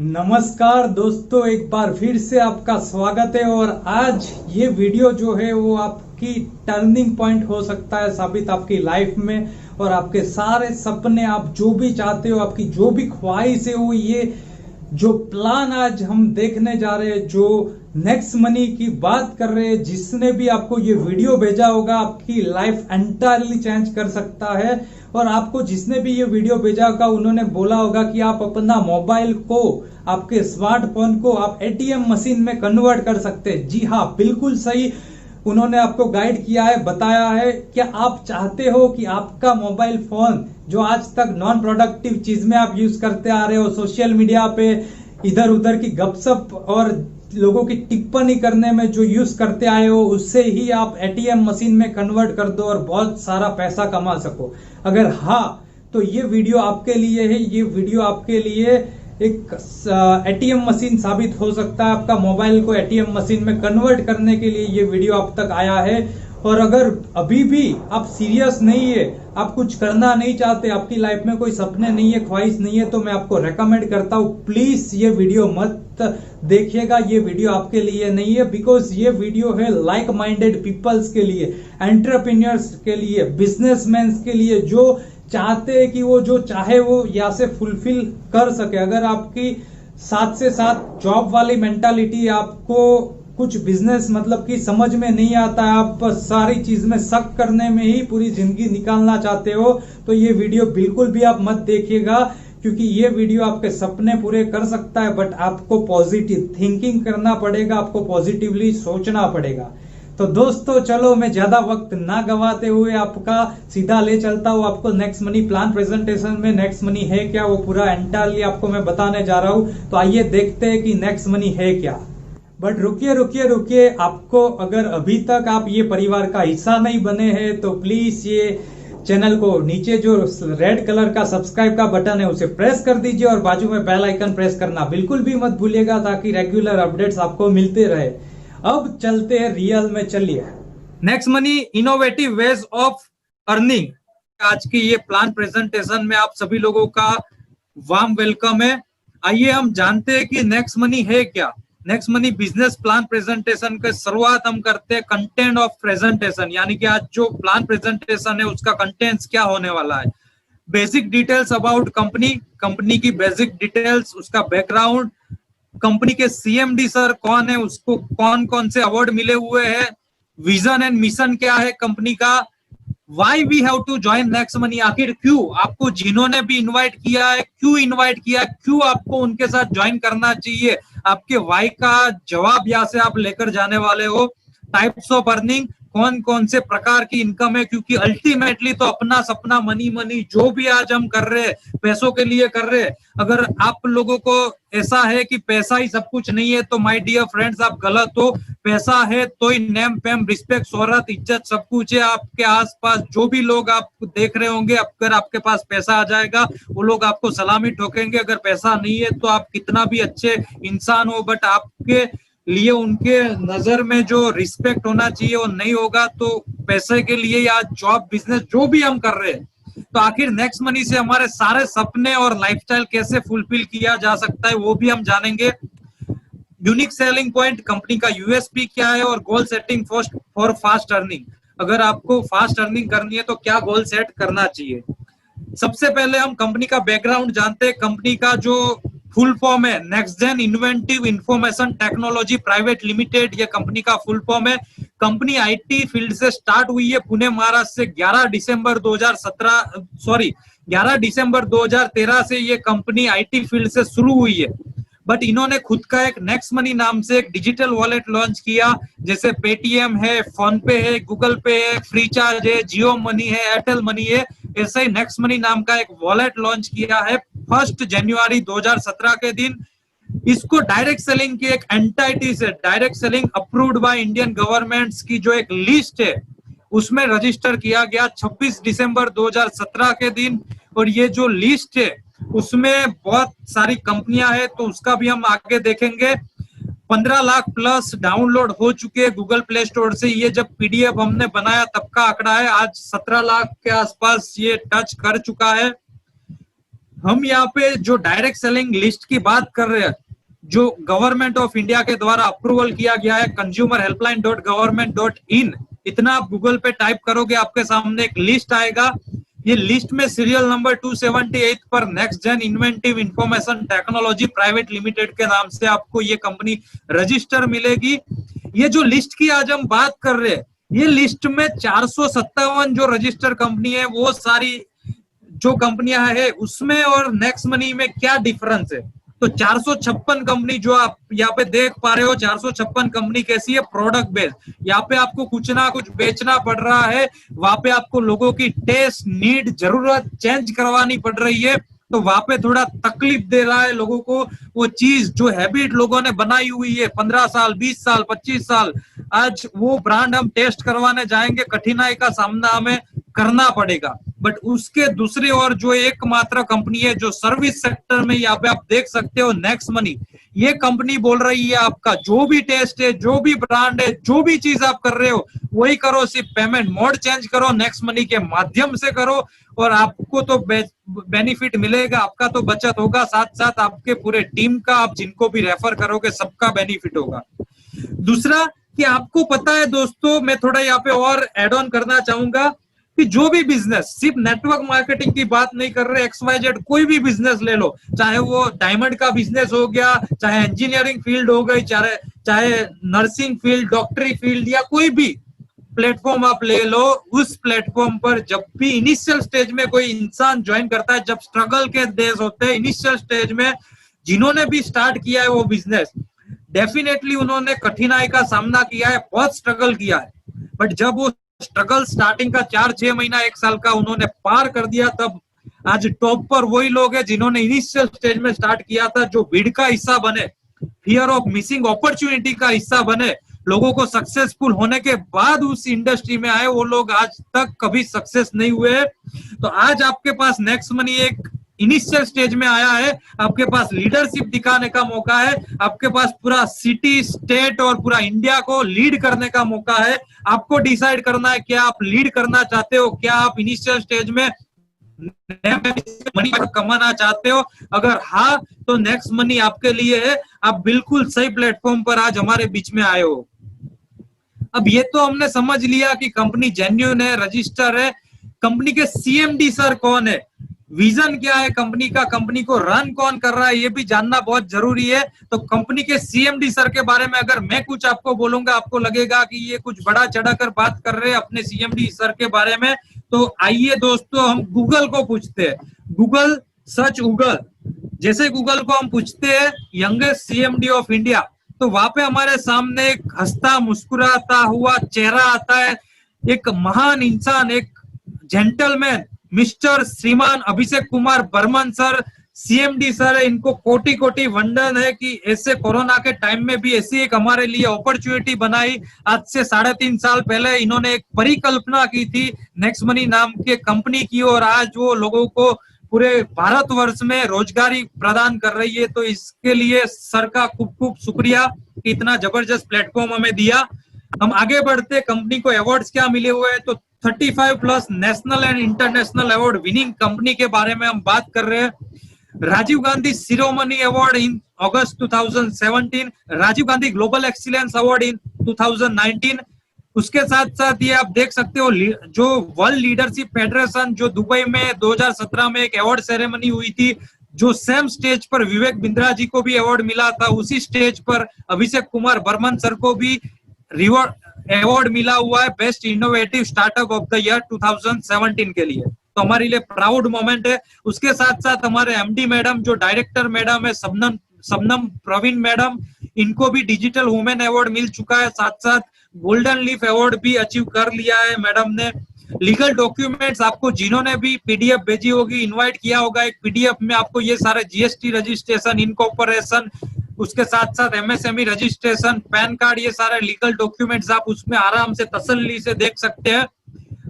नमस्कार दोस्तों, एक बार फिर से आपका स्वागत है। और आज ये वीडियो जो है वो आपकी टर्निंग पॉइंट हो सकता है साबित आपकी लाइफ में। और आपके सारे सपने, आप जो भी चाहते हो, आपकी जो भी ख्वाहिश है, वो ये जो प्लान आज हम देखने जा रहे हैं, जो नेक्स्ट मनी की बात कर रहे हैं, जिसने भी आपको ये वीडियो भेजा होगा आपकी लाइफ एंटायरली चेंज कर सकता है। और आपको जिसने भी ये वीडियो भेजा होगा उन्होंने बोला होगा कि आप अपना मोबाइल को, आपके स्मार्टफोन को आप एटीएम मशीन में कन्वर्ट कर सकते हैं। जी हाँ, बिल्कुल सही। उन्होंने आपको गाइड किया है, बताया है। क्या आप चाहते हो कि आपका मोबाइल फोन जो आज तक नॉन प्रोडक्टिव चीज में आप यूज करते आ रहे हो, सोशल मीडिया पे इधर उधर की गपशप और लोगों की टिप्पणी करने में जो यूज करते आए हो, उससे ही आप एटीएम मशीन में कन्वर्ट कर दो और बहुत सारा पैसा कमा सको? अगर हाँ, तो ये वीडियो आपके लिए है। ये वीडियो आपके लिए एक एटीएम मशीन साबित हो सकता है। आपका मोबाइल को एटीएम मशीन में कन्वर्ट करने के लिए ये वीडियो आप तक आया है। और अगर अभी भी आप सीरियस नहीं है, आप कुछ करना नहीं चाहते, आपकी लाइफ में कोई सपने नहीं है, ख्वाहिश नहीं है, तो मैं आपको रेकमेंड करता हूं, प्लीज ये वीडियो मत देखिएगा। ये वीडियो आपके लिए नहीं है, बिकॉज ये वीडियो है लाइक माइंडेड पीपल्स के लिए, एंटरप्रेन्योर्स के लिए, बिजनेसमैन के लिए, जो चाहते हैं कि वो जो चाहे वो यहाँ से फुलफिल कर सके। अगर आपकी साथ से साथ जॉब वाली मेंटालिटी, आपको कुछ बिजनेस मतलब कि समझ में नहीं आता है, आप सारी चीज में शक करने में ही पूरी जिंदगी निकालना चाहते हो, तो ये वीडियो बिल्कुल भी आप मत देखिएगा। क्योंकि ये वीडियो आपके सपने पूरे कर सकता है, बट आपको पॉजिटिव थिंकिंग करना पड़ेगा, आपको पॉजिटिवली सोचना पड़ेगा। तो दोस्तों चलो, मैं ज्यादा वक्त ना गवाते हुए आपका सीधा ले चलता हूँ आपको नेक्स्ट मनी प्लान प्रेजेंटेशन में। नेक्स्ट मनी है क्या, वो पूरा एंटायरली आपको मैं बताने जा रहा हूँ। तो आइए देखते हैं कि नेक्स्ट मनी है क्या। बट रुकिए रुकिए रुकिए, आपको अगर अभी तक आप ये परिवार का हिस्सा नहीं बने हैं तो प्लीज ये चैनल को नीचे जो रेड कलर का सब्सक्राइब का बटन है उसे प्रेस कर दीजिए और बाजू में बेल आइकन प्रेस करना बिल्कुल भी मत भूलिएगा, ताकि रेगुलर अपडेट्स आपको मिलते रहे। अब चलते हैं रियल में, चलिए। Next money innovative ways of earning, आज की ये प्लान प्रेजेंटेशन में आप सभी लोगों का वार्म वेलकम है। आइए हम जानते हैं कि नेक्स्ट मनी है क्या। Next money business plan presentation के शुरुआत हम करते हैं कंटेंट ऑफ प्रेजेंटेशन, यानी कि आज जो प्लान प्रेजेंटेशन है उसका कंटेंट्स क्या होने वाला है। Basic details about company, company की बेसिक डिटेल्स, उसका बैकग्राउंड, कंपनी के सीएमडी सर कौन है, उसको कौन कौन से अवार्ड मिले हुए हैं, विजन एंड मिशन क्या है कंपनी का, why we have to join next money, आखिर क्यों आपको जिन्होंने भी इनवाइट किया है, क्यों इनवाइट किया, क्यों आपको उनके साथ ज्वाइन करना चाहिए, आपके वाई का जवाब यहाँ से आप लेकर जाने वाले हो। टाइप्स ऑफ अर्निंग, कौन कौन से प्रकार की इनकम है, क्योंकि अल्टीमेटली तो अपना सपना मनी मनी जो भी आज हम कर रहे हैं पैसों के लिए कर रहे हैं। अगर आप लोगों को ऐसा है कि पैसा ही सब कुछ नहीं है, तो माय डियर फ्रेंड्स आप गलत हो। पैसा है तो ही नेम फेम रिस्पेक्ट शोहरत इज्जत सब कुछ है। आपके आसपास जो भी लोग आप देख रहे होंगे, अगर आपके पास पैसा आ जाएगा वो लोग आपको सलामी ठोकेंगे। अगर पैसा नहीं है तो आप कितना भी अच्छे इंसान हो, बट आपके लिए उनके नजर में जो रिस्पेक्ट होना चाहिए वो नहीं होगा। तो पैसे के लिए या जॉब बिजनेस जो भी हम कर रहे हैं, तो आखिर नेक्स्ट मनी से हमारे सारे सपने और लाइफस्टाइल कैसे फुलफिल किया जा सकता है वो भी हम जानेंगे। यूनिक सेलिंग पॉइंट, कंपनी का यूएसपी क्या है, और goal setting for fast earning, अगर आपको फास्ट अर्निंग करनी है तो क्या गोल सेट करना चाहिए। सबसे पहले हम कंपनी का बैकग्राउंड जानते हैं। कंपनी का जो फुल फॉर्म है next gen inventive information technology private limited, ये कंपनी का फुल फॉर्म है। कंपनी आईटी फील्ड से स्टार्ट हुई है पुणे महाराष्ट्र से। 11 दिसंबर 2013 से ये कंपनी आईटी फील्ड से शुरू हुई है। बट इन्होंने खुद का एक नेक्स्ट मनी नाम से एक डिजिटल वॉलेट लॉन्च किया, जैसे पेटीएम है, फोन पे है, गूगल पे है, फ्रीचार्ज है, जियो मनी है, एयरटेल मनी है। ऐसे ही नेक्स्ट मनी नाम का एक वॉलेट लॉन्च किया है 1 जनवरी 2017 के दिन। इसको डायरेक्ट सेलिंग की एक एंटाइटी से, direct selling approved by Indian government की जो एक लिस्ट है उसमें रजिस्टर किया गया 26 दिसंबर 2017 के दिन। और ये जो लिस्ट है उसमें बहुत सारी कंपनियां हैं, तो उसका भी हम आगे देखेंगे। 15 लाख प्लस डाउनलोड हो चुके हैं गूगल प्ले स्टोर से। ये जब पीडीएफ हमने बनाया तब का आंकड़ा है, आज 17 लाख के आसपास ये टच कर चुका है। हम यहाँ पे जो डायरेक्ट सेलिंग लिस्ट की बात कर रहे हैं, जो गवर्नमेंट ऑफ इंडिया के द्वारा अप्रूवल किया गया है, consumerhelpline.government.in, इतना आप गूगल पे टाइप करोगे आपके सामने एक लिस्ट आएगा। ये लिस्ट में सीरियल नंबर 278 पर next gen inventive information technology private limited के नाम से आपको ये कंपनी रजिस्टर मिलेगी। ये जो लिस्ट की आज हम बात कर रहे हैं, ये लिस्ट में 457 जो रजिस्टर कंपनी है, वो सारी जो कंपनियां है उसमें और नेक्स्ट मनी में क्या डिफरेंस है। तो 456 कंपनी जो आप यहाँ पे देख पा रहे हो, 456 कंपनी कैसी है, प्रोडक्ट बेस्ड। यहाँ पे आपको कुछ ना कुछ बेचना पड़ रहा है, वहां पे आपको लोगों की टेस्ट, नीड, जरूरत चेंज करवानी पड़ रही है, तो वहां पे थोड़ा तकलीफ दे रहा है लोगों को। वो चीज जो हैबिट लोगों ने बनाई हुई है 15 साल, 20 साल, 25 साल, आज वो ब्रांड हम टेस्ट करवाने जाएंगे, कठिनाई का सामना हमें करना पड़ेगा। बट उसके दूसरी ओर जो एकमात्र कंपनी है जो सर्विस सेक्टर में, यहाँ पे आप देख सकते हो नेक्स्ट मनी, ये कंपनी बोल रही है आपका जो भी टेस्ट है, जो भी ब्रांड है, जो भी चीज आप कर रहे हो वही करो, सिर्फ पेमेंट मोड चेंज करो, नेक्स्ट मनी के माध्यम से करो, और आपको तो बेनिफिट मिलेगा, आपका तो बचत होगा, साथ साथ आपके पूरे टीम का, आप जिनको भी रेफर करोगे सबका बेनिफिट होगा। दूसरा कि आपको पता है दोस्तों, मैं थोड़ा यहाँ पे और एड ऑन करना चाहूंगा कि जो भी बिजनेस, सिर्फ नेटवर्क मार्केटिंग की बात नहीं कर रहे, XYZ कोई भी बिजनेस ले लो, चाहे वो डायमंड का बिजनेस हो गया, चाहे इंजीनियरिंग फील्ड हो गई, चाहे नर्सिंग फील्ड, डॉक्टरी फील्ड, या कोई भी प्लेटफॉर्म आप ले लो, उस प्लेटफॉर्म पर जब भी इनिशियल स्टेज में कोई इंसान ज्वाइन करता है, जब स्ट्रगल के डेज होते हैं इनिशियल स्टेज में, जिन्होंने भी स्टार्ट किया है वो बिजनेस, डेफिनेटली उन्होंने कठिनाई का सामना किया है, बहुत स्ट्रगल किया है, बट जब वो स्ट्रगल स्टार्टिंग का 4-6 महीना 1 साल का उन्होंने पार कर दिया, तब आज टॉप पर वही लोग हैं जिन्होंने इनिशियल स्टेज में स्टार्ट किया था, जो भीड़ का हिस्सा बने, फियर ऑफ मिसिंग अपॉर्चुनिटी का हिस्सा बने, लोगों को सक्सेसफुल होने के बाद उस इंडस्ट्री में आए, वो लोग आज तक कभी सक्सेस नहीं हुए। तो आज आपके पास नेक्स्ट मनी एक इनिशियल स्टेज में आया है, आपके पास लीडरशिप दिखाने का मौका है, आपके पास पूरा सिटी, स्टेट और पूरा इंडिया को लीड करने का मौका है। आपको डिसाइड करना है क्या आप लीड करना चाहते हो, क्या आप इनिशियल स्टेज में मनी कमाना चाहते हो। अगर हाँ, तो नेक्स्ट मनी आपके लिए है, आप बिल्कुल सही प्लेटफॉर्म पर आज हमारे बीच में आए हो। अब ये तो हमने समझ लिया कि कंपनी जेन्युइन है, रजिस्टर है, कंपनी के CMD सर कौन है, विजन क्या है कंपनी का, कंपनी को रन कौन कर रहा है, ये भी जानना बहुत जरूरी है। तो कंपनी के CMD सर के बारे में अगर मैं कुछ आपको बोलूंगा, आपको लगेगा कि ये कुछ बड़ा चढ़ाकर बात कर रहे हैं अपने CMD सर के बारे में। तो आइए दोस्तों, हम गूगल को पूछते हैं, गूगल सर्च गूगल, जैसे गूगल को हम पूछते हैं यंगेस्ट CMD ऑफ इंडिया, तो वहां पे हमारे सामने एक हंसता मुस्कुराता हुआ चेहरा आता है, एक महान इंसान, एक जेंटलमैन, मिस्टर श्रीमान Abhishek Kumar Barman sir, CMD sir है। इनको कोटि कोटि वंदन है कि ऐसे कोरोना के टाइम में भी ऐसी एक हमारे लिए अपॉर्चुनिटी बनाई। आज से 3.5 साल पहले इन्होंने एक परिकल्पना की थी नेक्स्ट मनी नाम के कंपनी की, और आज वो लोगों को पूरे भारतवर्ष में रोजगारी प्रदान कर रही है। तो इसके लिए सर का खूब खूब शुक्रिया कि इतना जबरदस्त प्लेटफॉर्म हमें दिया। हम आगे बढ़ते, कंपनी को अवार्ड्स क्या मिले हुए हैं, तो 35+ national and international award winning company के बारे में हम बात कर रहे हैं। Rajiv Gandhi Shiromani award in August 2017, Rajiv Gandhi global excellence award in 2019। उसके साथ साथ ये आप देख सकते हो जो वर्ल्ड लीडरशिप फेडरेशन जो दुबई में 2017 में एक अवार्ड सेरेमनी हुई थी, जो सेम स्टेज पर विवेक बिंद्रा जी को भी अवार्ड मिला था, उसी स्टेज पर अभिषेक कुमार बर्मन सर को भी अवार्ड मिला हुआ है best innovative startup of the year 2017 के लिए। तो हमारे लिए प्राउड मोमेंट है। उसके साथ साथ हमारे MD मैडम जो डायरेक्टर मैडम है सबनम प्रवीण मैडम, इनको भी डिजिटल वुमेन अवार्ड मिल चुका है, साथ साथ गोल्डन लीफ अवार्ड भी अचीव कर लिया है मैडम ने। लीगल डॉक्यूमेंट्स आपको जिन्होंने भी PDF भेजी होगी, इनवाइट किया होगा, एक PDF में आपको ये सारे GST रजिस्ट्रेशन, इनकॉर्पोरेशन, उसके साथ साथ MSME रजिस्ट्रेशन, पैन कार्ड, ये सारे लीगल डॉक्यूमेंट्स आप उसमें आराम से तसल्ली से देख सकते हैं।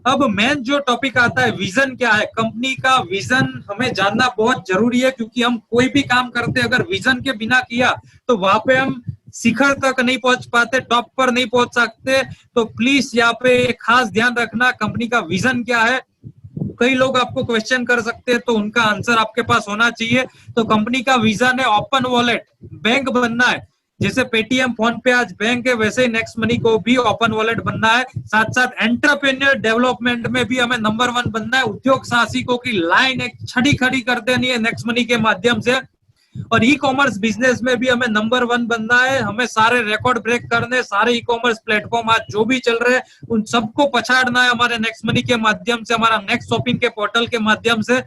अब मेन जो टॉपिक आता है, विजन क्या है, कंपनी का विजन हमें जानना बहुत जरूरी है, क्योंकि हम कोई भी काम करते अगर विजन के बिना किया तो वहां पे हम शिखर तक नहीं पहुंच पाते, टॉप पर नहीं पहुंच सकते। तो प्लीज यहाँ पे खास ध्यान रखना, कंपनी का विजन क्या है। कई लोग आपको क्वेश्चन कर सकते हैं, तो उनका आंसर आपके पास होना चाहिए। तो कंपनी का विजन है ओपन वॉलेट, बैंक बनना है। जैसे पेटीएम, फोन पे आज बैंक है, वैसे ही नेक्स्ट मनी को भी ओपन वॉलेट बनना है। साथ साथ एंटरप्रेन्योर डेवलपमेंट में भी हमें नंबर 1 बनना है। उद्योग साहसिकों की लाइन एक छड़ी खड़ी कर देनी है नेक्स्ट मनी के माध्यम से। और ई कॉमर्स बिजनेस में भी हमें नंबर 1 बनना है। हमें सारे रिकॉर्ड ब्रेक करने, सारे ई कॉमर्स प्लेटफॉर्म आज जो भी चल रहे हैं उन सबको पछाड़ना है हमारे नेक्स्ट मनी के माध्यम से, हमारा नेक्स्ट शॉपिंग के पोर्टल के माध्यम से।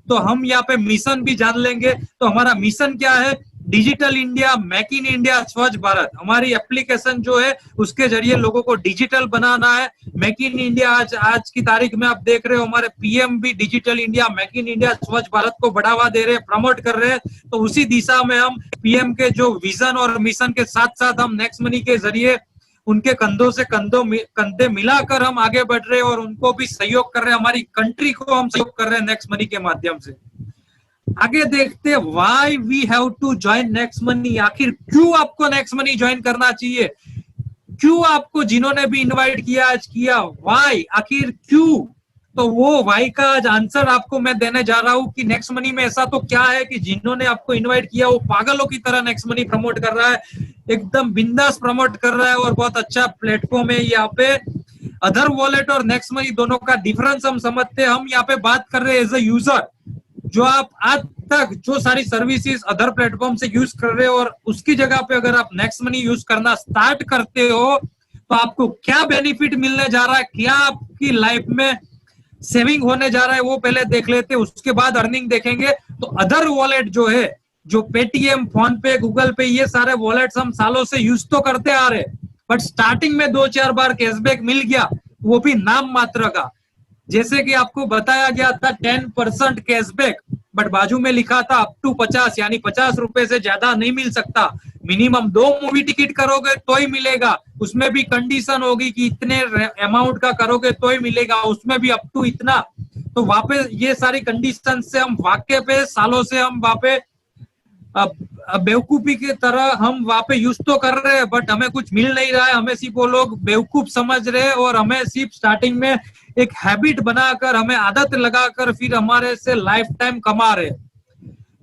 तो हम यहाँ पे मिशन भी जान लेंगे। तो हमारा मिशन क्या है? Digital India, make in India, स्वच्छ भारत। हमारी एप्लीकेशन जो है उसके जरिए लोगों को डिजिटल बनाना है। मेक इन इंडिया आज की तारीख में आप देख रहे हो, हमारे पीएम भी digital India, make in India, स्वच्छ भारत को बढ़ावा दे रहे हैं, प्रमोट कर रहे हैं। तो उसी दिशा में हम पीएम के जो विजन और मिशन के साथ साथ हम नेक्स्ट मनी के जरिए उनके कंधों से कंधे मिलाकर हम आगे बढ़ रहे हैं और उनको भी सहयोग कर रहे हैं। हमारी कंट्री को हम सहयोग कर रहे हैं नेक्स्ट मनी के माध्यम से। आगे देखते हैं why we have to join next money. आखिर क्यों आपको नेक्स्ट मनी ज्वाइन करना चाहिए? क्यों आपको जिन्होंने भी इनवाइट किया आज किया? व्हाई, आखिर क्यों? तो वो व्हाई का आज आंसर आपको मैं देने जा रहा हूं कि नेक्स्ट मनी में ऐसा तो क्या है कि जिन्होंने आपको इनवाइट किया वो पागलों की तरह नेक्स्ट मनी प्रमोट कर रहा है, एकदम बिंदास प्रमोट कर रहा है और बहुत अच्छा प्लेटफॉर्म है। यहाँ पे अदर वॉलेट और नेक्स्ट मनी दोनों का डिफरेंस हम समझते हैं। हम यहाँ पे बात कर रहे हैं एज अ यूजर, जो आप आज तक जो सारी सर्विसेज अदर प्लेटफॉर्म से यूज कर रहे हो और उसकी जगह पे अगर आप नेक्स्ट मनी यूज करना स्टार्ट करते हो तो आपको क्या बेनिफिट मिलने जा रहा है, क्या आपकी लाइफ में सेविंग होने जा रहा है, वो पहले देख लेते हैं, उसके बाद अर्निंग देखेंगे। तो अदर वॉलेट जो है, जो पेटीएम, फोन पे, गूगल पे, ये सारे वॉलेट्स हम सालों से यूज तो करते आ रहे, बट स्टार्टिंग में 2-4 बार कैशबैक मिल गया, वो भी नाम मात्र का। जैसे कि आपको बताया गया था 10% कैशबैक, बट बाजू में लिखा था अप टू 50, यानी 50 रुपए से ज्यादा नहीं मिल सकता। मिनिमम 2 मूवी टिकट करोगे तो ही मिलेगा, उसमें भी कंडीशन होगी कि इतने अमाउंट का करोगे तो ही मिलेगा, उसमें भी अप टू इतना। तो वहां पे ये सारी कंडीशन से हम वाकई पे सालों से हम वहां पे बेवकूफी की तरह हम वहां पे यूज तो कर रहे हैं, बट हमें कुछ मिल नहीं रहा है। हमें सिर्फ वो लोग बेवकूफ समझ रहे हैं और हमें सिर्फ स्टार्टिंग में एक हैबिट बनाकर, हमें आदत लगाकर फिर हमारे से लाइफ टाइम कमा रहे।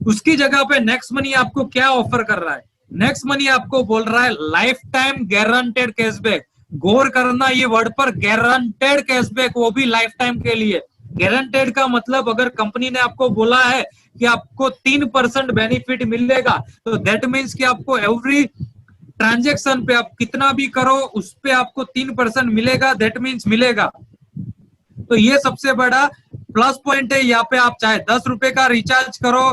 उसकी जगह पे नेक्स्ट मनी आपको क्या ऑफर कर रहा है? नेक्स्ट मनी आपको बोल रहा है लाइफ टाइम गारंटेड कैशबैक। गौर करना ये वर्ड पर, गारंटेड कैशबैक, वो भी लाइफ टाइम के लिए। गारंटेड का मतलब अगर कंपनी ने आपको बोला है कि आपको 3% बेनिफिट मिलेगा, तो दैट मीन्स कि आपको एवरी ट्रांजेक्शन पे आप कितना भी करो उस पे आपको 3% मिलेगा, दैट मीन्स मिलेगा। तो ये सबसे बड़ा प्लस पॉइंट है। यहाँ पे आप चाहे 10 रुपए का रिचार्ज करो,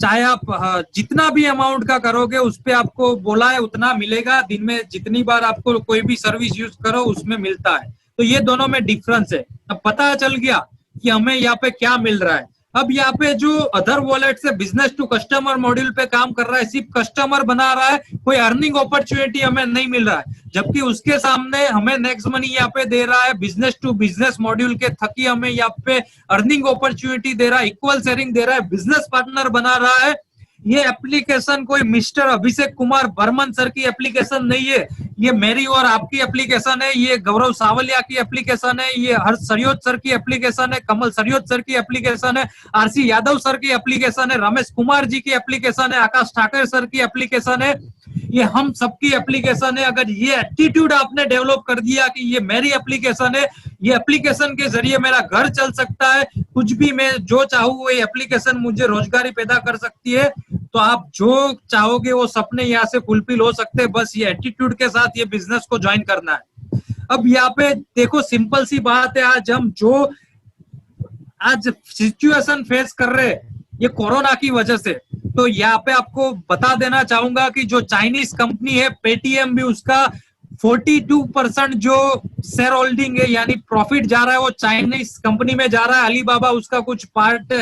चाहे आप जितना भी अमाउंट का करोगे उस पे आपको बोला है उतना मिलेगा। दिन में जितनी बार आपको कोई भी सर्विस यूज करो उसमें मिलता है। तो ये दोनों में डिफरेंस है। अब पता चल गया कि हमें यहाँ पे क्या मिल रहा है। अब यहाँ पे जो अदर वॉलेट से बिजनेस टू कस्टमर मॉड्यूल पे काम कर रहा है, सिर्फ कस्टमर बना रहा है, कोई अर्निंग अपॉर्चुनिटी हमें नहीं मिल रहा है। जबकि उसके सामने हमें नेक्स्ट मनी यहाँ पे दे रहा है बिजनेस टू बिजनेस मॉड्यूल के थकी हमें यहाँ पे अर्निंग अपॉर्चुनिटी दे रहा है, इक्वल शेयरिंग दे रहा है, बिजनेस पार्टनर बना रहा है। ये एप्लीकेशन कोई मिस्टर अभिषेक कुमार बर्मन सर की एप्लीकेशन नहीं है, ये मेरी और आपकी एप्लीकेशन है, ये गौरव सावलिया की एप्लीकेशन है, ये हर्ष सरयोत सर की एप्लीकेशन है, कमल सरयोत सर की एप्लीकेशन है, आरसी यादव सर की एप्लीकेशन है, रमेश कुमार जी की एप्लीकेशन है, आकाश ठाकर सर की एप्लीकेशन है, ये हम सबकी एप्लीकेशन है। अगर ये एटीट्यूड आपने डेवलप कर दिया कि ये मेरी एप्लीकेशन है, ये एप्लीकेशन के जरिए मेरा घर चल सकता है, कुछ भी मैं जो चाहूँ वो एप्लीकेशन मुझे रोजगारी पैदा कर सकती है, तो आप जो चाहोगे वो सपने यहाँ से फुलफिल हो सकते हैं। बस ये एटीट्यूड के साथ ये बिजनेस को ज्वाइन करना है। अब यहाँ पे देखो सिंपल सी बात है, आज सिचुएशन फेस कर रहे हैं ये कोरोना की वजह से, तो यहाँ पे आपको बता देना चाहूंगा कि जो चाइनीज कंपनी है पेटीएम भी, उसका 42% जो शेयर होल्डिंग है यानी प्रॉफिट जा रहा है वो चाइनीज कंपनी में जा रहा है। अलीबाबा उसका कुछ पार्ट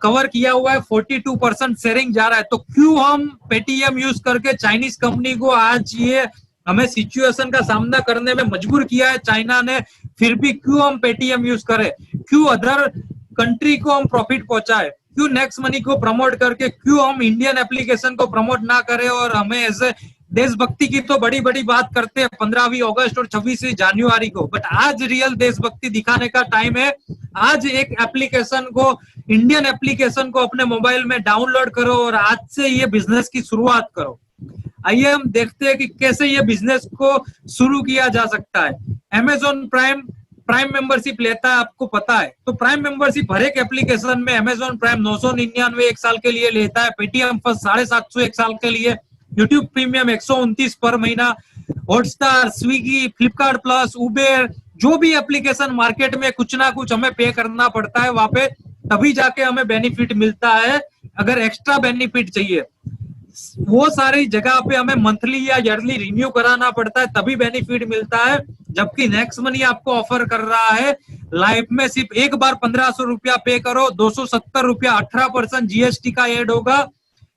कवर किया हुआ है, 42% शेयरिंग जा रहा है। तो क्यों हम पेटीएम यूज करके चाइनीज कंपनी को आज ये हमें सिचुएशन का सामना करने में मजबूर किया है चाइना ने, फिर भी क्यों हम पेटीएम यूज करें? क्यों अदर कंट्री को हम प्रॉफिट पहुंचाए? क्यों नेक्स्ट मनी को प्रमोट करके क्यों हम इंडियन एप्लीकेशन को प्रमोट ना करें और हमें एज ए देशभक्ति की तो बड़ी बड़ी बात करते हैं 15वीं अगस्त और 26वीं जनवरी को, बट आज रियल देशभक्ति दिखाने का टाइम है। आज एक एप्लीकेशन को, इंडियन एप्लीकेशन को अपने मोबाइल में डाउनलोड करो और आज से ये बिजनेस की शुरुआत करो। आइए हम देखते हैं कि कैसे ये बिजनेस को शुरू किया जा सकता है। Amazon प्राइम मेंबरशिप लेता है, आपको पता है। तो प्राइम मेंबरशिप हर एक एप्लीकेशन में Amazon प्राइम 999 एक साल के लिए लेता है, पेटीएम फर्स्ट 750 एक साल के लिए, यूट्यूब प्रीमियम 129 पर महीना, Hotstar, Swiggy, Flipkart plus, Uber, जो भी एप्लीकेशन मार्केट में कुछ ना कुछ हमें पे करना पड़ता है वहां पे, तभी जाके हमें बेनिफिट मिलता है। अगर एक्स्ट्रा बेनिफिट चाहिए वो सारी जगह पे हमें मंथली या ईयरली रिन्यू कराना पड़ता है, तभी बेनिफिट मिलता है। जबकि नेक्स्ट मनी आपको ऑफर कर रहा है लाइफ में सिर्फ एक बार 1500 रुपया पे करो, 270 रुपया 18% जीएसटी का ऐड होगा,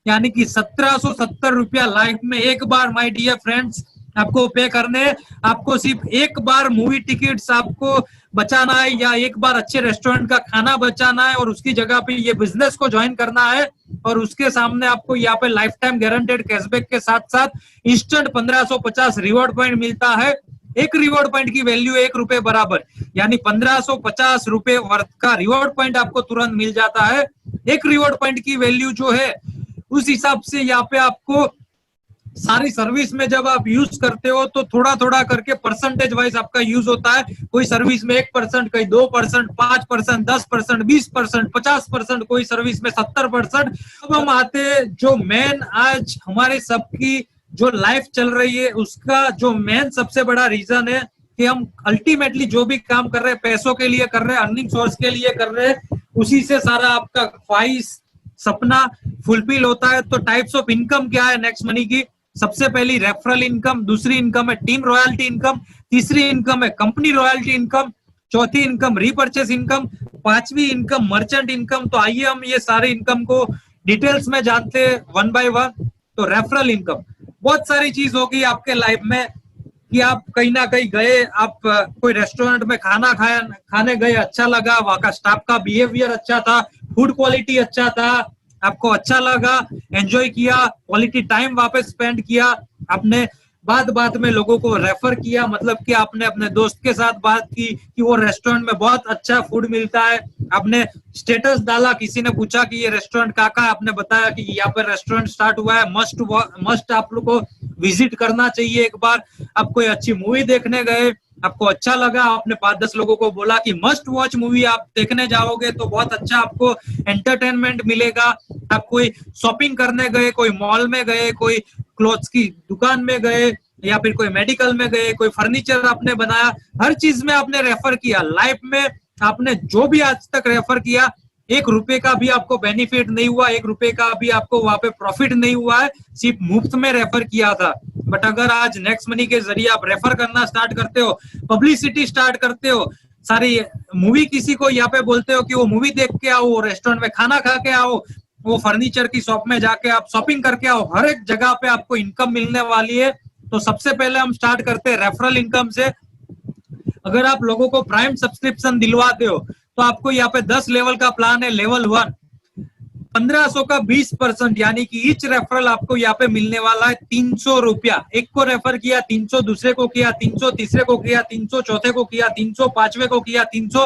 यानी कि 1770 रुपया लाइफ में एक बार माय डियर फ्रेंड्स आपको पे करने। आपको सिर्फ एक बार मूवी टिकट्स आपको बचाना है या एक बार अच्छे रेस्टोरेंट का खाना बचाना है और उसकी जगह पे ये बिजनेस को ज्वाइन करना है। और उसके सामने आपको यहाँ पे लाइफ टाइम गारंटेड कैशबैक के साथ साथ इंस्टेंट 1550 रिवॉर्ड पॉइंट मिलता है। एक रिवॉर्ड पॉइंट की वैल्यू 1 रुपए बराबर, यानी 1550 रुपए वर्थ का रिवॉर्ड पॉइंट आपको तुरंत मिल जाता है। एक रिवॉर्ड पॉइंट की वैल्यू जो है उस हिसाब से यहाँ पे आपको सारी सर्विस में जब आप यूज करते हो तो थोड़ा थोड़ा करके परसेंटेज वाइज आपका यूज होता है। कोई सर्विस में 1%, कहीं 2%, 5%, 10%, 20%, 50%, कोई सर्विस में 70%। अब हम आते हैं जो मेन आज हमारे सबकी जो लाइफ चल रही है उसका जो मेन सबसे बड़ा रीजन है कि हम अल्टीमेटली जो भी काम कर रहे हैं पैसों के लिए कर रहे हैं, अर्निंग सोर्स के लिए कर रहे हैं, उसी से सारा आपका ख्वाहिश सपना फुलफिल होता है। तो टाइप्स ऑफ इनकम क्या है नेक्स्ट मनी की? सबसे पहली रेफरल इनकम, दूसरी इनकम है टीम रॉयल्टी इनकम, तीसरी इनकम है कंपनी रॉयल्टी इनकम, चौथी इनकम रीपर्चेस इनकम, पांचवी इनकम मर्चेंट इनकम। तो आइए हम ये सारे इनकम को डिटेल्स में जानते हैं वन बाय वन। तो रेफरल इनकम, बहुत सारी चीज होगी आपके लाइफ में कि आप कहीं ना कहीं गए, आप कोई रेस्टोरेंट में खाने गए, अच्छा लगा, वहां का स्टाफ का बिहेवियर अच्छा था, फूड क्वालिटी अच्छा था, आपको अच्छा लगा, एंजॉय किया, क्वालिटी टाइम वापस स्पेंड किया, आपने बात में लोगों को रेफर किया, मतलब कि आपने अपने दोस्त के साथ बात की कि वो रेस्टोरेंट में बहुत अच्छा फूड मिलता है, आपने स्टेटस डाला, किसी ने पूछा कि ये रेस्टोरेंट कहाँ है, आपने बताया कि यहाँ पर रेस्टोरेंट स्टार्ट हुआ है, मस्ट आप लोग को विजिट करना चाहिए एक बार। आप कोई अच्छी मूवी देखने गए, आपको अच्छा लगा, आपने 5-10 लोगों को बोला कि मस्ट वॉच मूवी आप देखने जाओगे तो बहुत अच्छा आपको एंटरटेनमेंट मिलेगा। आप कोई शॉपिंग करने गए, कोई मॉल में गए, कोई क्लोथ्स की दुकान में गए या फिर कोई मेडिकल में गए, कोई फर्नीचर आपने बनाया, हर चीज में आपने रेफर किया। लाइफ में आपने जो भी आज तक रेफर किया, 1 रुपए का भी आपको बेनिफिट नहीं हुआ, 1 रुपए का भी आपको वहां पे प्रॉफिट नहीं हुआ है, सिर्फ मुफ्त में रेफर किया था। बट अगर आज नेक्स्ट मनी के जरिए आप रेफर करना स्टार्ट करते हो, पब्लिसिटी स्टार्ट करते हो, सारी मूवी किसी को यहाँ पे बोलते हो कि वो मूवी देख के आओ, वो रेस्टोरेंट में खाना खा के आओ, वो फर्नीचर की शॉप में जाके आप शॉपिंग करके आओ, हर एक जगह पे आपको इनकम मिलने वाली है। तो सबसे पहले हम स्टार्ट करते हैं रेफरल इनकम से। अगर आप लोगों को प्राइम सब्सक्रिप्शन दिलवाते हो तो आपको यहाँ पे 10 लेवल का प्लान है। लेवल 1 1500 का 20%, यानी कि ईच रेफरल आपको यहाँ पे मिलने वाला है 300 रुपया। एक को रेफर किया 300, दूसरे को किया 300, तीसरे को किया 300, चौथे को किया 300, पांचवे को किया 300,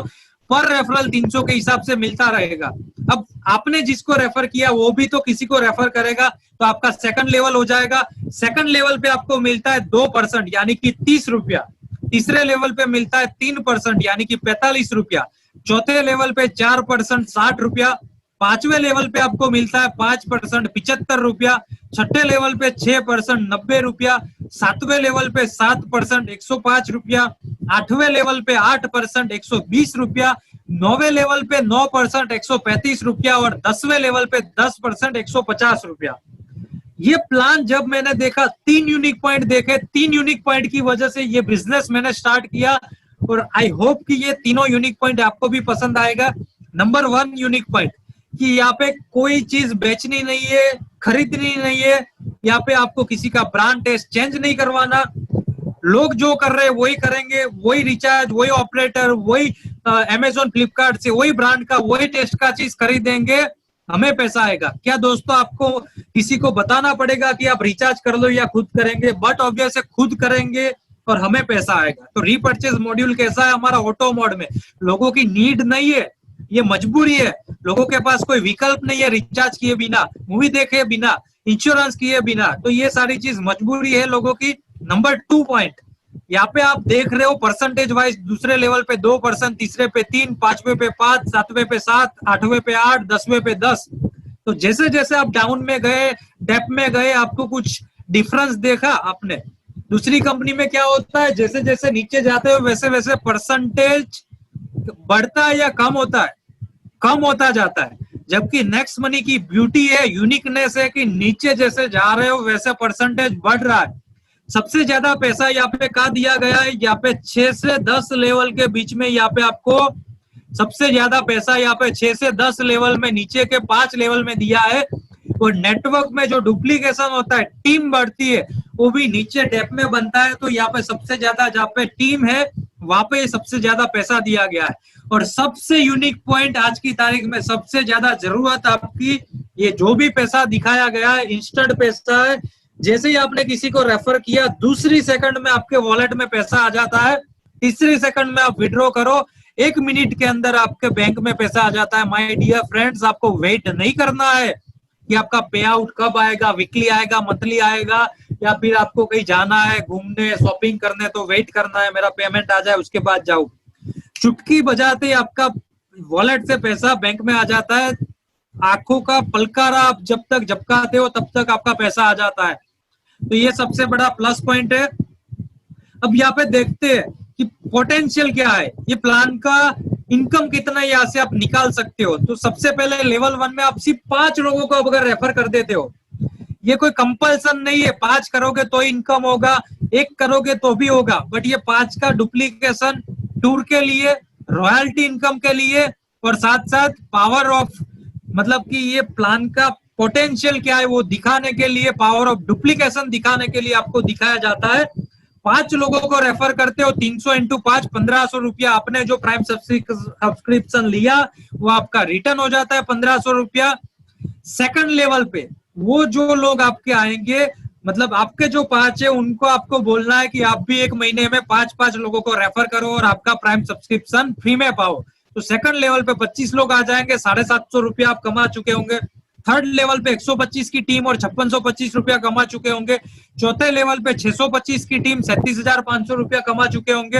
पर रेफरल 300 के हिसाब से मिलता रहेगा। अब आपने जिसको रेफर किया वो भी तो किसी को रेफर करेगा, तो आपका सेकंड लेवल हो जाएगा। सेकंड लेवल पे आपको मिलता है 2%, यानी कि 30 रुपया। तीसरे लेवल पे मिलता है 3%, यानी कि 45 रुपया। चौथे लेवल पे 4% 60 रुपया। पांचवे लेवल पे आपको मिलता है 5% 75 रुपया। छठे लेवल पे 6% 90 रुपया। सातवें लेवल पे 7% 105 रुपया। आठवें लेवल पे 8% 120 रुपया। नौवे लेवल पे 9% 135 रुपया और 10वें लेवल पे 10% 150 रुपया। ये प्लान जब मैंने देखा, 3 यूनिक पॉइंट देखे, 3 यूनिक पॉइंट की वजह से ये बिजनेस मैंने स्टार्ट किया और आई होप कि ये तीनों यूनिक पॉइंट आपको भी पसंद आएगा। नंबर 1 यूनिक पॉइंट कि यहाँ पे कोई चीज बेचनी नहीं है, खरीदनी नहीं है, यहाँ पे आपको किसी का ब्रांड टेस्ट चेंज नहीं करवाना। लोग जो कर रहे हैं वही करेंगे, वही रिचार्ज, वही ऑपरेटर, वही अमेजोन फ्लिपकार्ट से वही ब्रांड का वही टेस्ट का चीज खरीदेंगे, हमें पैसा आएगा। क्या दोस्तों आपको किसी को बताना पड़ेगा कि आप रिचार्ज कर लो या खुद करेंगे, बट ऑब्वियस है खुद करेंगे और हमें पैसा आएगा। तो रीपर्चेज मॉड्यूल कैसा है हमारा, ऑटो मोड में, लोगों की नीड नहीं है, ये मजबूरी है, लोगों के पास कोई विकल्प नहीं है रिचार्ज किए बिना, मूवी देखे बिना, इंश्योरेंस किए बिना, तो ये सारी चीज मजबूरी है लोगों की। नंबर 2 पॉइंट, यहाँ पे आप देख रहे हो परसेंटेज वाइज, दूसरे लेवल पे 2%, तीसरे पे 3, पांचवे पे 5, सातवें पे 7, आठवें पे 8, 10वें पे 10। तो जैसे जैसे आप डाउन में गए, डेप में गए, आपको कुछ डिफरेंस देखा आपने। दूसरी कंपनी में क्या होता है, जैसे जैसे नीचे जाते हो वैसे वैसे परसेंटेज बढ़ता है या कम होता है, कम होता जाता है। जबकि नेक्स्ट मनी की ब्यूटी है, यूनिकनेस है कि नीचे जैसे जा रहे हो वैसे परसेंटेज बढ़ रहा है। सबसे ज्यादा पैसा यहाँ पे कहा दिया गया है, यहाँ पे 6 से 10 लेवल के बीच में, यहाँ पे आपको सबसे ज्यादा पैसा यहाँ पे 6 से 10 लेवल में, नीचे के 5 लेवल में दिया है। और नेटवर्क में जो डुप्लीकेशन होता है, टीम बढ़ती है, वो भी नीचे डेप में बनता है। तो यहाँ पे सबसे ज्यादा जहाँ पे टीम है वहां पे सबसे ज्यादा पैसा दिया गया है। और सबसे यूनिक पॉइंट आज की तारीख में, सबसे ज्यादा जरूरत आपकी, ये जो भी पैसा दिखाया गया है इंस्टेंट पैसा है। जैसे ही आपने किसी को रेफर किया, दूसरी सेकंड में आपके वॉलेट में पैसा आ जाता है, तीसरी सेकंड में आप विड्रॉ करो, 1 मिनट के अंदर आपके बैंक में पैसा आ जाता है। माय डियर फ्रेंड्स, आपको वेट नहीं करना है कि आपका पे आउट कब आएगा, वीकली आएगा, मंथली आएगा, या फिर आपको कहीं जाना है घूमने, शॉपिंग करने, तो वेट करना है मेरा पेमेंट आ जाए उसके बाद जाओ। चुटकी बजाते ही आपका वॉलेट से पैसा बैंक में आ जाता है। आंखों का पलकारा आप जब तक झपकाते हो तब तक आपका पैसा आ जाता है। तो ये सबसे बड़ा प्लस पॉइंट है। अब यहाँ पे देखते हैं कि पोटेंशियल क्या है, ये प्लान का इनकम कितना यहाँ से आप निकाल सकते हो। तो सबसे पहले लेवल 1 में आप सिर्फ 5 लोगों को अगर रेफर कर देते हो, ये कोई कंपल्सन नहीं है 5 करोगे तो इनकम होगा, 1 करोगे तो भी होगा, बट ये 5 का डुप्लीकेशन टूर के लिए, रॉयल्टी इनकम के लिए, और साथ साथ पावर ऑफ, मतलब कि ये प्लान का पोटेंशियल क्या है वो दिखाने के लिए, पावर ऑफ डुप्लीकेशन दिखाने के लिए आपको दिखाया जाता है। 5 लोगों को रेफर करते हो, 300 इंटू 5, 1500 रुपया। आपने जो प्राइम सब्सक्रिप्शन लिया वो आपका रिटर्न हो जाता है 1500 रुपया। सेकंड लेवल पे वो जो लोग आपके आएंगे, मतलब आपके जो 5 है उनको आपको बोलना है कि आप भी 1 महीने में 5-5 लोगों को रेफर करो और आपका प्राइम सब्सक्रिप्शन फ्री में पाओ। तो सेकंड लेवल पे 25 लोग आ जाएंगे, 750 रुपया आप कमा चुके होंगे। थर्ड लेवल पे 125 की टीम और 5625 रुपया कमा चुके होंगे। चौथे लेवल पे 625 की टीम 37,500 रुपया कमा चुके होंगे।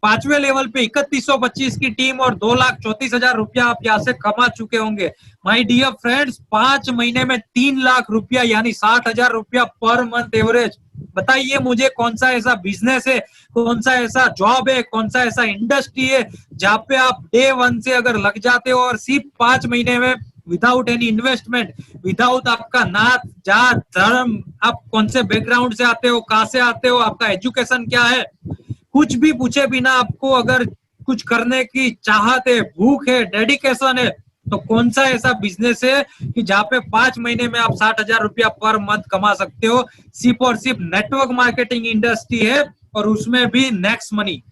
पांचवें लेवल पे 3125 की टीम और 2,34,000 रुपया आप यहाँ से कमा चुके होंगे। माय डियर फ्रेंड्स, 5 महीने में 3 लाख रुपया यानी 60,000 रुपया पर मंथ एवरेज। बताइए मुझे कौन सा ऐसा बिजनेस है, कौन सा ऐसा जॉब है, कौन सा ऐसा इंडस्ट्री है जहाँ पे आप डे 1 से अगर लग जाते हो और सिर्फ 5 महीने में विदाउट एनी इन्वेस्टमेंट, विदाउट आपका नात, जात, धर्म, आप कौन से बैकग्राउंड से आते हो, कहाँ से आते हो, आपका एजुकेशन क्या है, कुछ भी पूछे बिना आपको अगर कुछ करने की चाहत है, भूख है, डेडिकेशन है, तो कौन सा ऐसा बिजनेस है कि जहाँ पे 5 महीने में आप 60,000 रुपया पर मंथ कमा सकते हो। सिर्फ और सिर्फ नेटवर्क मार्केटिंग इंडस्ट्री है और उसमें भी नेक्स्ट मनी।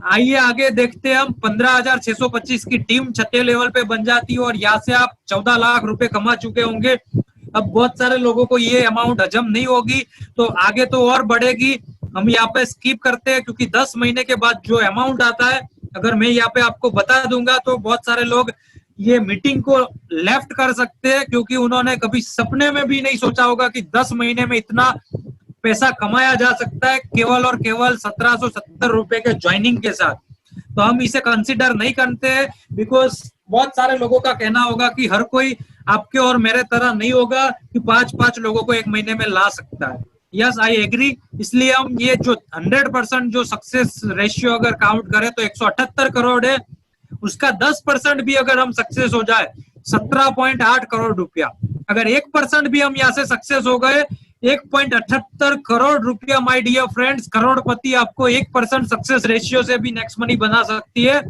आइए आगे देखते हैं हम। 15,625 की टीम 6 लेवल पे बन जाती है और यहाँ से आप 14 लाख रुपए कमा चुके होंगे। अब बहुत सारे लोगों को ये अमाउंट हजम नहीं होगी, तो आगे तो और बढ़ेगी। हम यहाँ पे स्किप करते हैं क्योंकि 10 महीने के बाद जो अमाउंट आता है, अगर मैं यहाँ पे आपको बता दूंगा तो बहुत सारे लोग ये मीटिंग को लेफ्ट कर सकते हैं, क्योंकि उन्होंने कभी सपने में भी नहीं सोचा होगा कि 10 महीने में इतना पैसा कमाया जा सकता है केवल और केवल 1770 रुपए के ज्वाइनिंग के साथ। तो हम इसे कंसिडर नहीं करते हैं, बिकॉज बहुत सारे लोगों का कहना होगा कि हर कोई आपके और मेरे तरह नहीं होगा कि 5-5 लोगों को 1 महीने में ला सकता है। Yes, I agree. इसलिए हम ये जो 100% जो सक्सेस रेशियो अगर काउंट करें तो 178 करोड़ है, उसका 10% भी अगर हम सक्सेस हो जाए 17.8 करोड़ रुपया। अगर 1% भी हम यहाँ से सक्सेस हो गए 1.78 करोड़ रुपया। माय डियर फ्रेंड्स, करोड़पति आपको 1% सक्सेस रेशियो से भी नेक्स्ट मनी बना सकती है।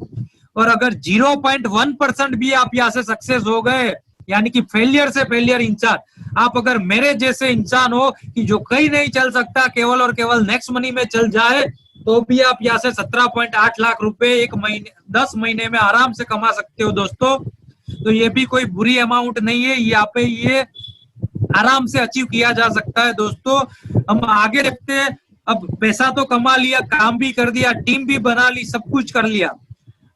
और अगर 0.1% भी आप यहाँ से सक्सेस हो गए, यानी कि फेलियर से फेलियर इंसान, आप अगर मेरे जैसे इंसान हो कि जो कहीं नहीं चल सकता, केवल और केवल नेक्स्ट मनी में चल जाए, तो भी आप यहाँ से 17.8 लाख रुपए 1 महीने 10 महीने में आराम से कमा सकते हो दोस्तों। तो ये भी कोई बुरी अमाउंट नहीं है। यहाँ पे ये आराम से अचीव किया जा सकता है दोस्तों। हम आगे देखते हैं। अब पैसा तो कमा लिया, काम भी कर दिया, टीम भी बना ली, सब कुछ कर लिया,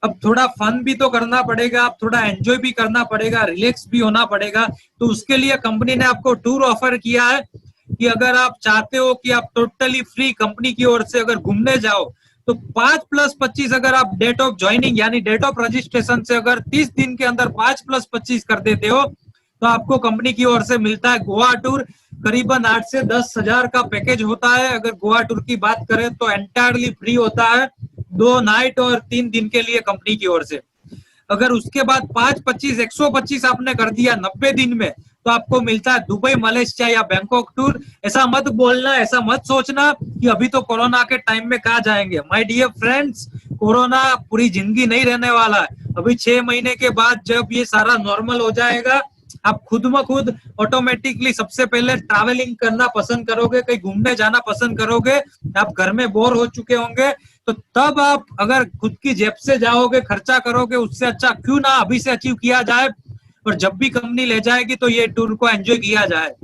अब थोड़ा फन भी तो करना पड़ेगा, अब थोड़ा एंजॉय भी करना पड़ेगा, रिलैक्स भी होना पड़ेगा। तो उसके लिए कंपनी ने आपको टूर ऑफर किया है कि अगर आप चाहते हो कि आप टोटली फ्री कंपनी की ओर से अगर घूमने जाओ तो 5+25 अगर आप डेट ऑफ ज्वाइनिंग यानी डेट ऑफ रजिस्ट्रेशन से अगर 30 दिन के अंदर 5+25 कर देते हो तो आपको कंपनी की ओर से मिलता है गोवा टूर। करीबन 8 से 10 हजार का पैकेज होता है। अगर गोवा टूर की बात करें तो एंटायरली फ्री होता है, 2 नाइट और 3 दिन के लिए कंपनी की ओर से। अगर उसके बाद 5-25 125 आपने कर दिया 90 दिन में तो आपको मिलता है दुबई, मलेशिया या बैंकॉक टूर। ऐसा मत बोलना, ऐसा मत सोचना कि अभी तो कोरोना के टाइम में कहाँ जाएंगे। माय डियर फ्रेंड्स, कोरोना पूरी जिंदगी नहीं रहने वाला है। अभी 6 महीने के बाद जब ये सारा नॉर्मल हो जाएगा, आप खुद ब खुद ऑटोमेटिकली सबसे पहले ट्रैवलिंग करना पसंद करोगे, कहीं घूमने जाना पसंद करोगे। आप घर में बोर हो चुके होंगे तो तब आप अगर खुद की जेब से जाओगे, खर्चा करोगे, उससे अच्छा क्यों ना अभी से अचीव किया जाए और जब भी कंपनी ले जाएगी तो ये टूर को एंजॉय किया जाए।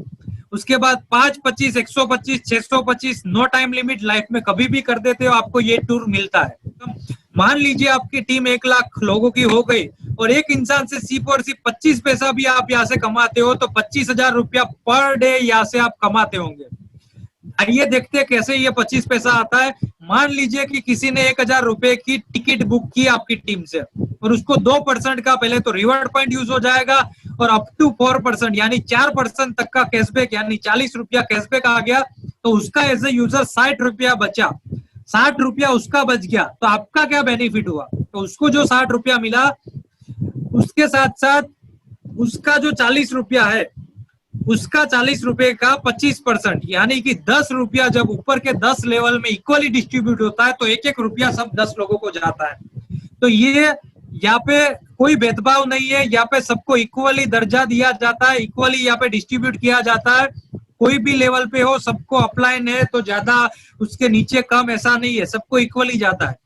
उसके बाद 5-25 125 625 नो टाइम लिमिट, लाइफ में कभी भी कर देते हो आपको ये टूर मिलता है। मान लीजिए आपकी टीम 1 लाख लोगों की हो गई और एक इंसान से सिर्फ और सिर्फ 25 पैसा भी आप यहाँ से कमाते हो तो 25,000 रुपया पर डे यहाँ से आप कमाते होंगे। आइए देखते हैं कैसे ये 25 पैसा आता है। मान लीजिए कि किसी ने 1,000 रुपए की टिकट बुक की आपकी टीम से और उसको 2% का पहले तो रिवॉर्ड पॉइंट यूज हो जाएगा और अप टू 4% यानी 4% तक का कैशबैक यानी 40 रुपया कैशबैक आ गया तो उसका एज ए यूजर 60 रुपया बचा, 60 रुपया उसका बच गया। तो आपका क्या बेनिफिट हुआ? तो उसको जो 60 रुपया मिला उसके साथ साथ उसका जो 40 रुपया है उसका 40 रुपए का 25% यानी कि 10 रुपया जब ऊपर के 10 लेवल में इक्वली डिस्ट्रीब्यूट होता है तो 1-1 रुपया सब 10 लोगों को जाता है। तो ये यहाँ पे कोई भेदभाव नहीं है, यहाँ पे सबको इक्वली दर्जा दिया जाता है, इक्वली यहाँ पे डिस्ट्रीब्यूट किया जाता है। कोई भी लेवल पे हो सबको अपलाइन है तो ज्यादा उसके नीचे कम ऐसा नहीं है, सबको इक्वली जाता है।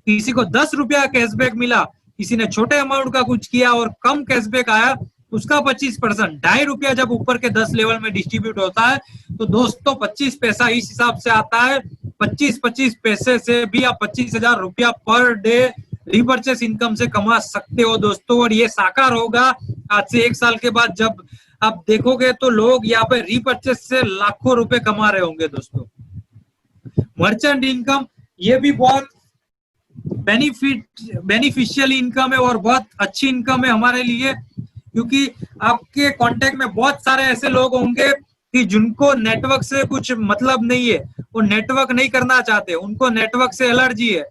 किसी को 10 रुपया कैशबैक मिला, किसी ने छोटे अमाउंट का कुछ किया और कम कैशबैक आया उसका 25%, 2.5 रुपया जब ऊपर के 10 लेवल में डिस्ट्रीब्यूट होता है तो दोस्तों 25 पैसा इस हिसाब से आता है। 25 पैसे से भी आप 25,000 रुपया पर डे रिपर्चेस इनकम से कमा सकते हो दोस्तों। और ये साकार होगा आज से 1 साल के बाद जब आप देखोगे तो लोग यहाँ पे रिपर्चेस से लाखों रुपए कमा रहे होंगे दोस्तों। मर्चेंट इनकम ये भी बहुत बेनिफिशियल इनकम है और बहुत अच्छी इनकम है हमारे लिए, क्योंकि आपके कांटेक्ट में बहुत सारे ऐसे लोग होंगे कि जिनको नेटवर्क से कुछ मतलब नहीं है, वो नेटवर्क नहीं करना चाहते, उनको नेटवर्क से एलर्जी है,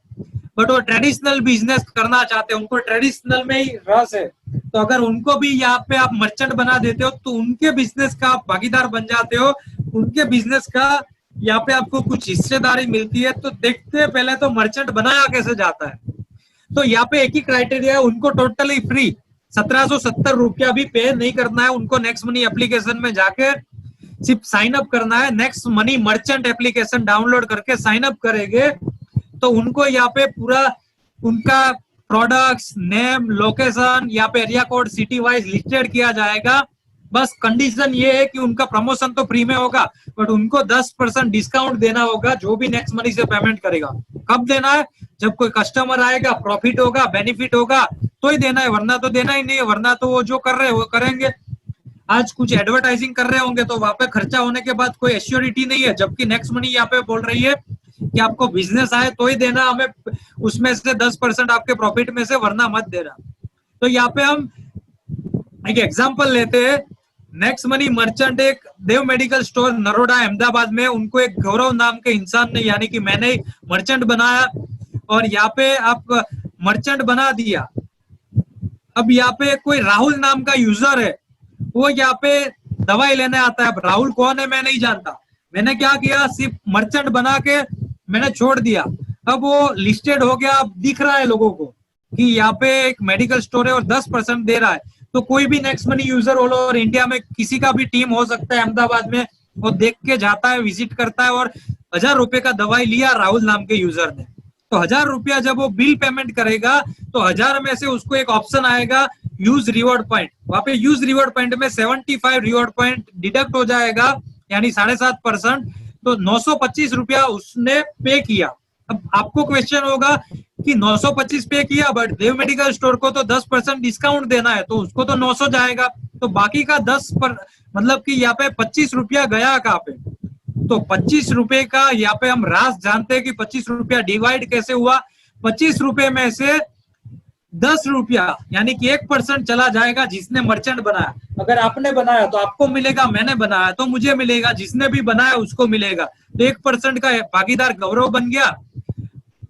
बट वो ट्रेडिशनल बिजनेस करना चाहते हैं, उनको ट्रेडिशनल में ही रस है। तो अगर उनको भी यहाँ पे आप मर्चेंट बना देते हो तो उनके बिजनेस का आप भागीदार बन जाते हो, उनके बिजनेस का यहाँ पे आपको कुछ हिस्सेदारी मिलती है। तो देखते हैं पहले तो मर्चेंट बनाया कैसे जाता है। तो यहाँ पे एक ही क्राइटेरिया है, उनको टोटली फ्री 1770 रुपया भी पे नहीं करना है, उनको नेक्स्ट मनी एप्लीकेशन में जाके सिर्फ साइन अप करना है। Next money merchant application download करके साइन अप करेंगे तो उनको यहाँ पे पूरा उनका प्रोडक्ट्स, नेम, लोकेशन, यहाँ पे area code city wise listed किया जाएगा। बस कंडीशन ये है कि उनका प्रमोशन तो फ्री में होगा बट उनको 10% डिस्काउंट देना होगा जो भी नेक्स्ट मनी से पेमेंट करेगा। कब देना है? जब कोई कस्टमर आएगा, प्रॉफिट होगा, बेनिफिट होगा तो ही देना है, वरना तो देना ही नहीं है। वरना तो वो जो कर रहे हैं वो करेंगे। आज कुछ एडवर्टाइजिंग कर रहे होंगे तो वहां पे खर्चा होने के बाद कोई एश्योरिटी नहीं है, जबकि नेक्स्ट मनी यहाँ पे बोल रही है कि आपको बिजनेस आए तो ही देना हमें, उसमें से 10% आपके प्रॉफिट में से, वरना मत देना। तो यहाँ पे हम एक एग्जांपल लेते हैं। नेक्स्ट मनी मर्चेंट एक देव मेडिकल स्टोर नरोडा अहमदाबाद में, उनको एक गौरव नाम के इंसान ने यानी कि मैंने मर्चेंट बनाया और यहाँ पे आप मर्चेंट बना दिया। अब यहाँ पे कोई राहुल नाम का यूजर है, वो यहाँ पे दवाई लेने आता है। राहुल कौन है मैं नहीं जानता, मैंने क्या किया सिर्फ मर्चेंट बना के मैंने छोड़ दिया। अब वो लिस्टेड हो गया, अब दिख रहा है लोगों को कि यहाँ पे एक मेडिकल स्टोर है और 10% दे रहा है। तो कोई भी next money user all over India में किसी का भी टीम हो सकता है अहमदाबाद में, वो देख के जाता है, विजिट करता है और 1000 रुपए का दवाई लिया राहुल नाम के यूजर ने। तो 1000 रुपया जब वो बिल पेमेंट करेगा तो 1000 में से उसको एक ऑप्शन आएगा यूज रिवॉर्ड पॉइंट, वहां पे यूज रिवॉर्ड पॉइंट में 75 रिवॉर्ड पॉइंट डिडक्ट हो जाएगा, यानी 7.5%। तो 925 रुपया उसने पे किया। अब आपको क्वेश्चन होगा कि 925 पे किया, बट देव मेडिकल स्टोर को तो 10% डिस्काउंट देना है, तो उसको तो 900 जाएगा, तो बाकी का 10 पर मतलब कि यहाँ पे 25 रुपया गया कहाँ पे? तो 25 रुपए का यहाँ पे हम रास जानते हैं कि 25 रुपया डिवाइड कैसे हुआ। 25 रुपए में से 10 रुपया यानी कि 1% चला जाएगा जिसने मर्चेंट बनाया। अगर आपने बनाया तो आपको मिलेगा, मैंने बनाया तो मुझे मिलेगा, जिसने भी बनाया उसको मिलेगा। तो 1% का भागीदार गौरव बन गया।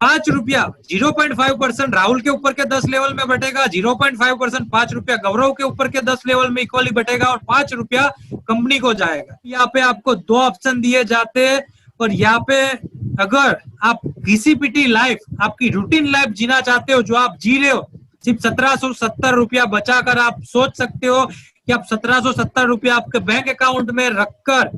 5 रुपया 0.5% राहुल के ऊपर के 10 लेवल में बटेगा, 0.5% 5 रुपया गौरव के ऊपर के 10 लेवल में इक्वली बटेगा, और 5 रुपया कंपनी को जाएगा। यहाँ पे आपको 2 ऑप्शन दिए जाते हैं, और यहाँ पे अगर आप घिसी-पिटी लाइफ, आपकी रूटीन लाइफ जीना चाहते हो, जो आप जी रहे हो, सिर्फ 1770 रुपया बचाकर आप सोच सकते हो कि आप 1770 रुपया आपके बैंक अकाउंट में रखकर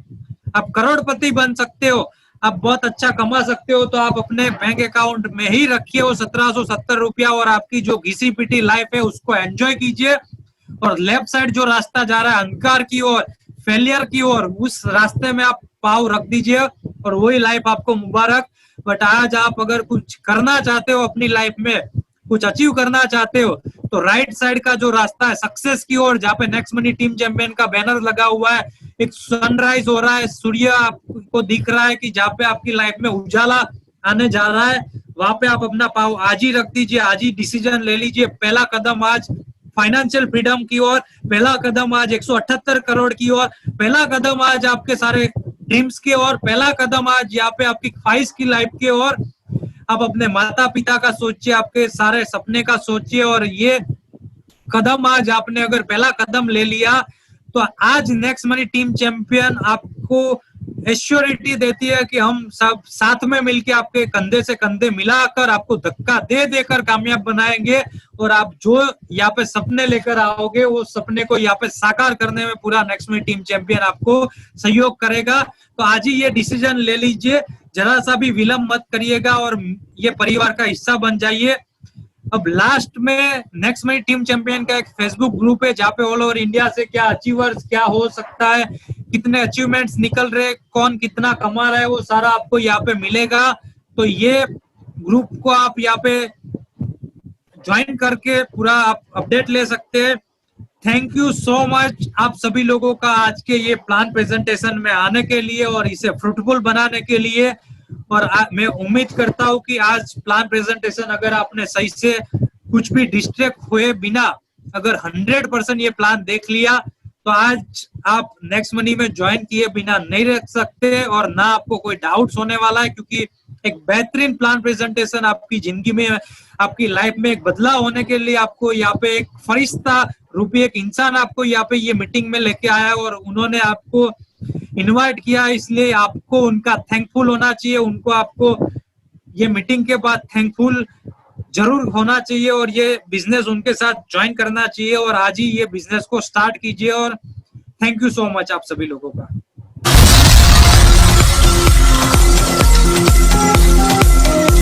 आप करोड़पति बन सकते हो, आप बहुत अच्छा कमा सकते हो। तो आप अपने बैंक अकाउंट में ही रखिए वो 1770 रुपया, और आपकी जो घिसी पिटी लाइफ है उसको एंजॉय कीजिए। और लेफ्ट साइड जो रास्ता जा रहा है अंधकार की ओर, फेलियर की ओर, उस रास्ते में आप पाँव रख दीजिए, और वही लाइफ आपको मुबारक। बट आज आप अगर कुछ करना चाहते हो अपनी लाइफ में, कुछ अचीव करना चाहते हो, तो राइट साइड का जो रास्ता है सक्सेस की ओर, जहाँ पे नेक्स्ट मनी टीम चैंपियन का बैनर लगा हुआ है, एक सनराइज हो रहा है, सूर्य आपको दिख रहा है कि जहाँ पे आपकी लाइफ में उजाला आने जा रहा है, वहां पे आप अपना पाँव आज ही रख दीजिए, आज ही डिसीजन ले लीजिए। पहला कदम आज फाइनेंशियल फ्रीडम की ओर, पहला कदम आज 178 करोड़ की ओर, पहला कदम आज आपके सारे ड्रीम्स की ओर, पहला कदम आज यहाँ पे आपकी ख्वाहिश की लाइफ की ओर। आप अपने माता पिता का सोचिए, आपके सारे सपने का सोचिए, और ये कदम आज आपने अगर पहला कदम ले लिया, तो आज नेक्स्ट मनी टीम चैंपियन आपको एश्योरिटी देती है कि हम सब साथ में मिलके आपके कंधे से कंधे मिलाकर आपको धक्का दे देकर कामयाब बनाएंगे, और आप जो यहाँ पे सपने लेकर आओगे, वो सपने को यहाँ पे साकार करने में पूरा नेक्स्ट मनी टीम चैंपियन आपको सहयोग करेगा। तो आज ही ये डिसीजन ले लीजिए, जरा सा भी विलंब मत करिएगा, और ये परिवार का हिस्सा बन जाइए। अब लास्ट में नेक्स्ट मनी टीम चैंपियन का एक फेसबुक ग्रुप है, जहाँ पे ऑल ओवर इंडिया से क्या अचीवर्स क्या हो सकता है, कितने अचीवमेंट्स निकल रहे, कौन कितना कमा रहा है, वो सारा आपको यहाँ पे मिलेगा। तो ये ग्रुप को आप यहाँ पे ज्वाइन करके पूरा आप अपडेट ले सकते हैं। थैंक यू सो मच आप सभी लोगों का आज के ये प्लान प्रेजेंटेशन में आने के लिए और इसे फ्रूटफुल बनाने के लिए। और मैं उम्मीद करता हूँ कि आज प्लान प्रेजेंटेशन अगर आपने सही से कुछ भी डिस्ट्रैक्ट हुए बिना अगर 100% ये प्लान देख लिया, तो आज आप नेक्स्ट मनी में ज्वाइन किए बिना नहीं रह सकते, और ना आपको कोई डाउट्स होने वाला है, क्योंकि एक बेहतरीन प्लान प्रेजेंटेशन आपकी जिंदगी में, आपकी लाइफ में एक बदलाव होने के लिए आपको यहाँ पे एक फरिश्ता रूपी एक इंसान आपको यहाँ पे ये मीटिंग में लेके आया है, और उन्होंने आपको इनवाइट किया, इसलिए आपको उनका थैंकफुल होना चाहिए। उनको आपको ये मीटिंग के बाद थैंकफुल जरूर होना चाहिए, और ये बिजनेस उनके साथ ज्वाइन करना चाहिए, और आज ही ये बिजनेस को स्टार्ट कीजिए। और थैंक यू सो मच आप सभी लोगों का।